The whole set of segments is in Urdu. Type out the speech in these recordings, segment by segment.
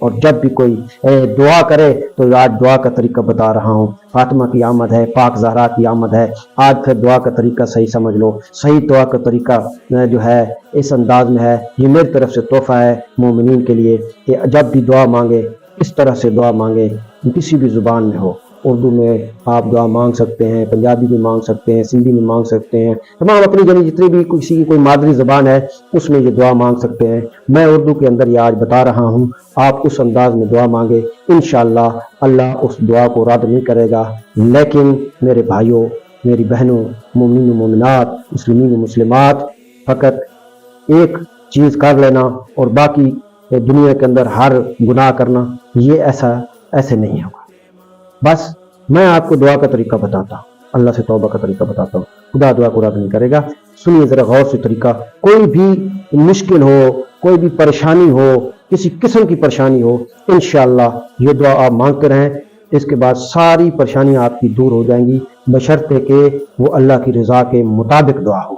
اور جب بھی کوئی دعا کرے تو آج دعا کا طریقہ بتا رہا ہوں. فاطمہ کی آمد ہے، پاک زہرا کی آمد ہے. آج پھر دعا کا طریقہ صحیح سمجھ لو. صحیح دعا کا طریقہ جو ہے اس انداز میں ہے. یہ میری طرف سے تحفہ ہے مومنین کے لیے کہ جب بھی دعا مانگے اس طرح سے دعا مانگے، کسی بھی زبان میں ہو. اردو میں آپ دعا مانگ سکتے ہیں، پنجابی میں مانگ سکتے ہیں، سندھی میں مانگ سکتے ہیں، تمام اپنی جتنی بھی کسی کی کوئی مادری زبان ہے اس میں یہ دعا مانگ سکتے ہیں. میں اردو کے اندر یہ آج بتا رہا ہوں، آپ اس انداز میں دعا مانگے، انشاءاللہ اللہ اس دعا کو رد نہیں کرے گا. لیکن میرے بھائیوں، میری بہنوں، مومنین و مومنات، مسلمین و مسلمات، فقط ایک چیز کر لینا اور باقی دنیا کے اندر ہر گناہ کرنا، یہ ایسے نہیں ہوگا. بس میں آپ کو دعا کا طریقہ بتاتا ہوں، اللہ سے توبہ کا طریقہ بتاتا ہوں. خدا دعا کو رد نہیں کرے گا. سنیے ذرا غور سے طریقہ. کوئی بھی مشکل ہو، کوئی بھی پریشانی ہو، کسی قسم کی پریشانی ہو، انشاءاللہ یہ دعا آپ مانگتے رہیں. اس کے بعد ساری پریشانیاں آپ کی دور ہو جائیں گی، بشرطے کہ وہ اللہ کی رضا کے مطابق دعا ہو.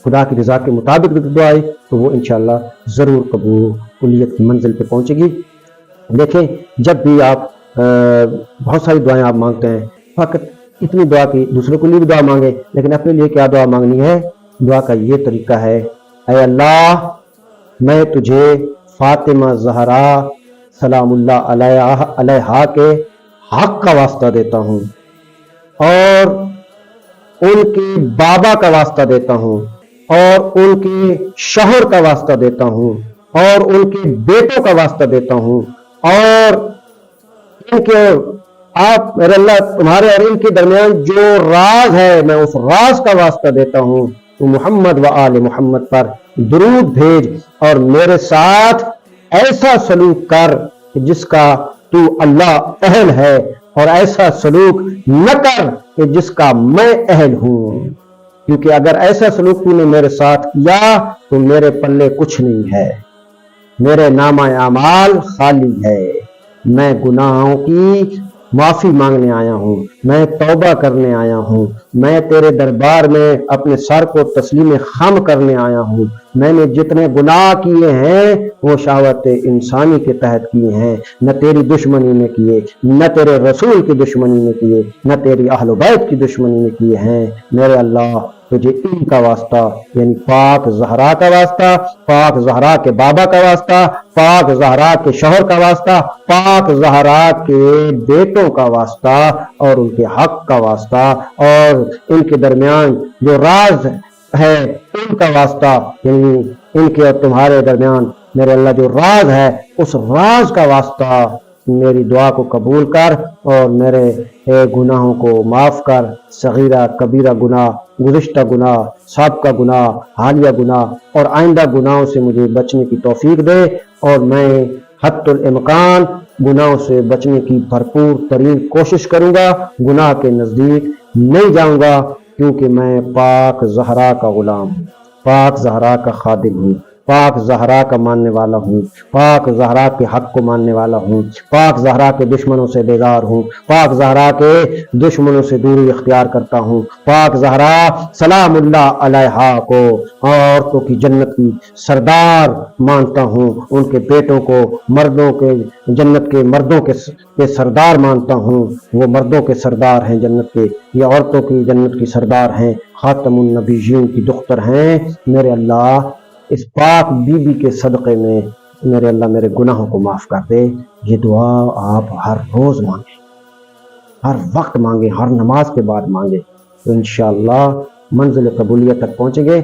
خدا کی رضا کے مطابق دعا ہے تو وہ انشاءاللہ ضرور قبولیت کی منزل پہ پہنچے گی. دیکھیں، جب بھی آپ بہت ساری دعائیں آپ مانگتے ہیں، فقط اتنی دعا کی دوسروں کے لیے بھی دعا مانگے، لیکن اپنے لیے کیا دعا مانگنی ہے؟ دعا کا یہ طریقہ ہے، اے اللہ میں تجھے فاطمہ زہرا سلام اللہ علیہا کے حق کا واسطہ دیتا ہوں، اور ان کے بابا کا واسطہ دیتا ہوں، اور ان کے شوہر کا واسطہ دیتا ہوں، اور ان کے بیٹوں کا واسطہ دیتا ہوں، اور ان کے آپ میرے اللہ تمہارے اور ان کے درمیان جو راز ہے میں اس راز کا واسطہ دیتا ہوں. تو محمد و آل محمد پر درود بھیج اور میرے ساتھ ایسا سلوک کر جس کا تو اللہ اہل ہے، اور ایسا سلوک نہ کر کہ جس کا میں اہل ہوں، کیونکہ اگر ایسا سلوک تو نے میرے ساتھ کیا تو میرے پلے کچھ نہیں ہے، میرے نامہ اعمال خالی ہے. میں گناہوں کی معافی مانگنے آیا ہوں، میں توبہ کرنے آیا ہوں، میں تیرے دربار میں اپنے سر کو تسلیم خم کرنے آیا ہوں. میں نے جتنے گناہ کیے ہیں وہ شہوت انسانی کے تحت کیے ہیں، نہ تیری دشمنی میں کیے، نہ تیرے رسول کی دشمنی میں کیے، نہ تیری اہل و بیت کی دشمنی میں کیے ہیں. میرے اللہ تجھے ان کا واسطہ، یعنی پاک زہرا کا واسطہ، پاک زہرا کے بابا کا واسطہ، پاک زہرا کے شوہر کا واسطہ، پاک زہرا کے بیٹوں کا واسطہ، اور ان کے حق کا واسطہ، اور ان کے درمیان جو راز ہے ان کا واسطہ، یعنی ان کے اور تمہارے درمیان میرے اللہ جو راز ہے اس راز کا واسطہ. میری دعا کو قبول کر اور میرے گناہوں کو معاف کر. صغیرہ کبیرہ گناہ، گزشتہ گناہ، سابقہ گناہ، حالیہ گناہ اور آئندہ گناہوں سے مجھے بچنے کی توفیق دے، اور میں حد الامکان گناہوں سے بچنے کی بھرپور ترین کوشش کروں گا. گناہ کے نزدیک نہیں جاؤں گا، کیونکہ میں پاک زہرا کا غلام ہوں، پاک زہرا کا خادم ہوں، پاک زہرا کا ماننے والا ہوں، پاک زہرا کے حق کو ماننے والا ہوں، پاک زہرا کے دشمنوں سے بیزار ہوں، پاک زہرا کے دشمنوں سے دوری اختیار کرتا ہوں. پاک زہرا سلام اللہ علیہا کو عورتوں کی جنت کی سردار مانتا ہوں، ان کے بیٹوں کو مردوں کے جنت کے مردوں کے سردار مانتا ہوں. وہ مردوں کے سردار ہیں جنت کے، یہ عورتوں کی جنت کی سردار ہیں، خاتم النبیین کی دختر ہیں. میرے اللہ اس پاک بی بی کے صدقے میں میرے اللہ میرے گناہوں کو معاف کر دے. یہ دعا آپ ہر روز مانگیں، ہر وقت مانگیں، ہر نماز کے بعد مانگیں، تو انشاءاللہ منزل قبولیت تک پہنچیں گے.